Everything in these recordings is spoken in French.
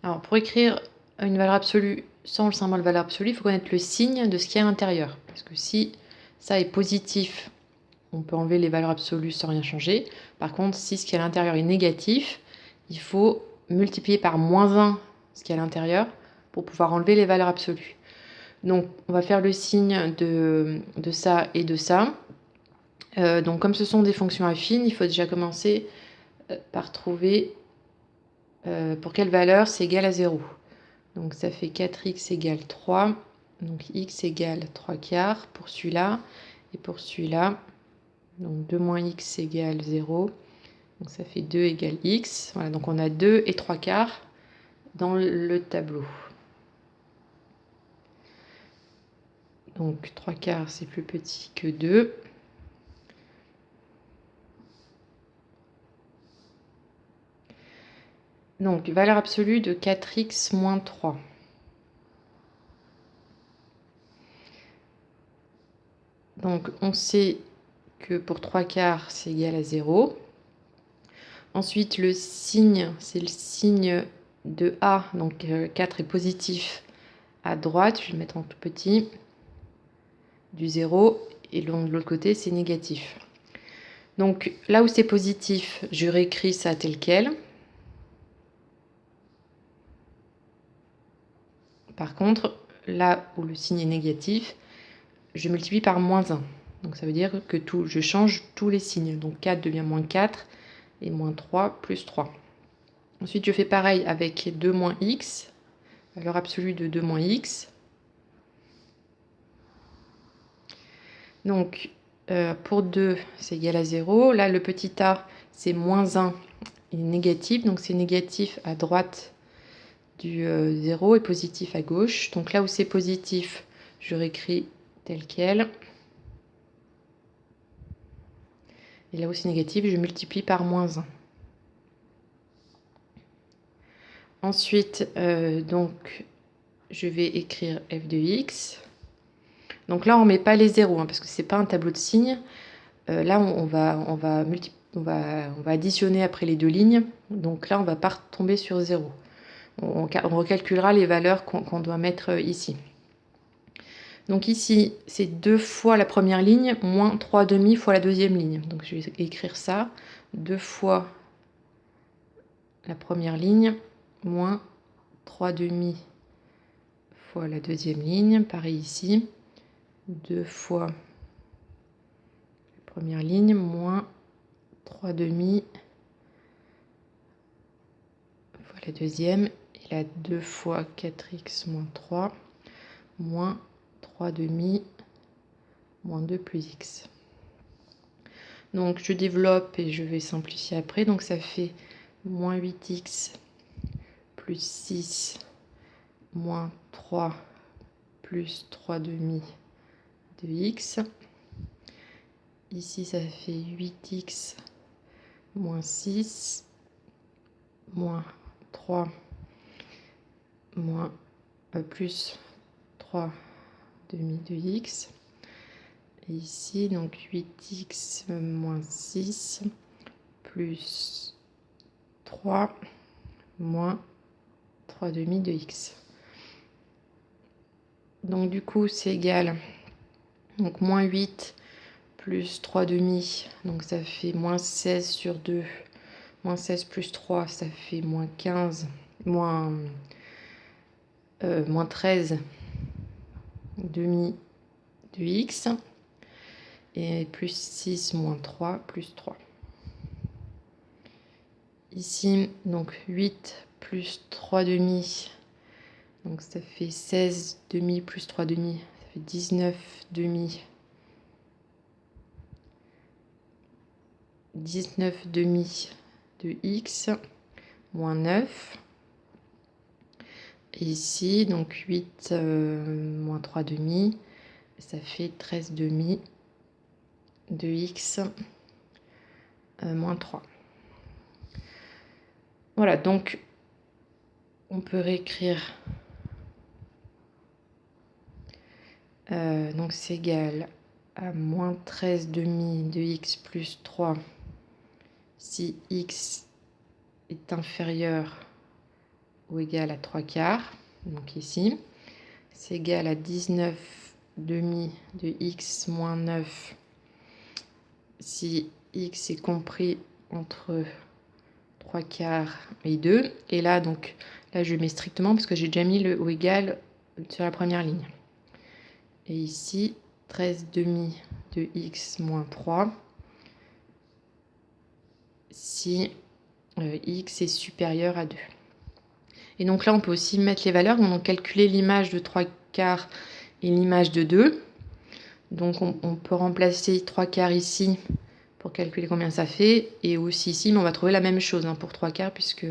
Alors, pour écrire une valeur absolue sans le symbole valeur absolue, il faut connaître le signe de ce qu'il y a à l'intérieur. Parce que si ça est positif, on peut enlever les valeurs absolues sans rien changer. Par contre, si ce qui est à l'intérieur est négatif, il faut multiplier par -1 ce qui est à l'intérieur pour pouvoir enlever les valeurs absolues. Donc, on va faire le signe de ça et de ça. Donc, comme ce sont des fonctions affines, il faut déjà commencer par trouver pour quelle valeur c'est égal à 0. Donc, ça fait 4x égale 3. Donc, x égale 3/4 pour celui-là. Et pour celui-là, donc 2 moins x égale 0. Donc, ça fait 2 égale x. Voilà, donc on a 2 et 3/4 dans le tableau. Donc, 3/4, c'est plus petit que 2. Donc, valeur absolue de 4x moins 3. Donc, on sait que pour 3/4, c'est égal à 0. Ensuite, le signe, c'est le signe de A. Donc, 4 est positif à droite. Je vais le mettre en tout petit. Du 0. Et de l'autre côté, c'est négatif. Donc, là où c'est positif, je réécris ça tel quel. Par contre, là où le signe est négatif, je multiplie par -1. Donc ça veut dire que je change tous les signes. Donc 4 devient -4 et -3 plus 3. Ensuite, je fais pareil avec 2 moins x, valeur absolue de 2 moins x. Donc pour 2, c'est égal à 0. Là, le petit a, c'est -1, il est négatif. Donc c'est négatif à droite du 0 et positif à gauche. Donc là où c'est positif, je réécris tel quel. Et là où c'est négatif, je multiplie par -1. Ensuite, donc, je vais écrire f de x. Donc là, on ne met pas les zéros, parce que ce n'est pas un tableau de signes. Là, on va additionner après les deux lignes. Donc là, on ne va pas retomber sur 0. On recalculera les valeurs qu'on doit mettre ici. Donc ici, c'est 2 fois la première ligne, moins 3/2 fois la deuxième ligne. Donc je vais écrire ça. 2 fois la première ligne, moins 3/2 fois la deuxième ligne. Pareil ici. 2 fois la première ligne, moins 3/2 fois la deuxième. Et là, 2 fois 4x moins 3, moins 3/2 moins 2 plus x. Donc je développe et je vais simplifier après. Donc ça fait moins 8x plus 6 moins 3 plus 3/2 de x. Ici, ça fait 8x moins 6 moins 3 moins plus 3/2 de x. Et ici, donc 8x moins 6 plus 3 moins 3/2 de x. Donc du coup, c'est égal. Donc moins 8 plus 3/2, donc ça fait moins 16 sur 2. Moins 16 plus 3, ça fait moins 15, moins 13 demi de x. Et plus 6 moins 3 plus 3. Ici, donc 8 plus 3/2, donc ça fait 16/2 plus 3/2, ça fait 19/2. 19/2 de x moins 9. Et ici, donc 8 moins 3/2, ça fait 13/2 de x moins 3. Voilà, donc on peut réécrire. Donc c'est égal à moins 13/2 de x plus 3 si x est inférieur ou égal à 3 quarts, donc ici. C'est égal à 19 demi de x moins 9 si x est compris entre 3 quarts et 2. Et là, donc, là, je mets strictement parce que j'ai déjà mis le ou égal sur la première ligne. Et ici, 13 demi de x moins 3 si x est supérieur à 2. Et donc là, on peut aussi mettre les valeurs. Donc, calculer l'image de 3 quarts et l'image de 2. Donc, on peut remplacer 3 quarts ici pour calculer combien ça fait. Et aussi ici, mais on va trouver la même chose pour 3 quarts puisque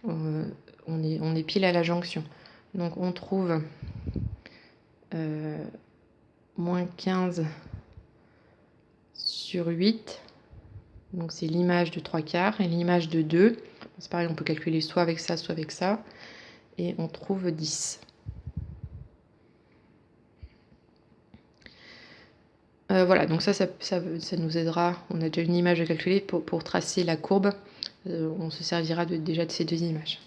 on est pile à la jonction. Donc, on trouve moins 15 sur 8. Donc, c'est l'image de 3 quarts et l'image de 2. C'est pareil, on peut calculer soit avec ça, soit avec ça. Et on trouve 10. Voilà, donc ça nous aidera. On a déjà une image à calculer pour tracer la courbe. On se servira déjà de ces deux images.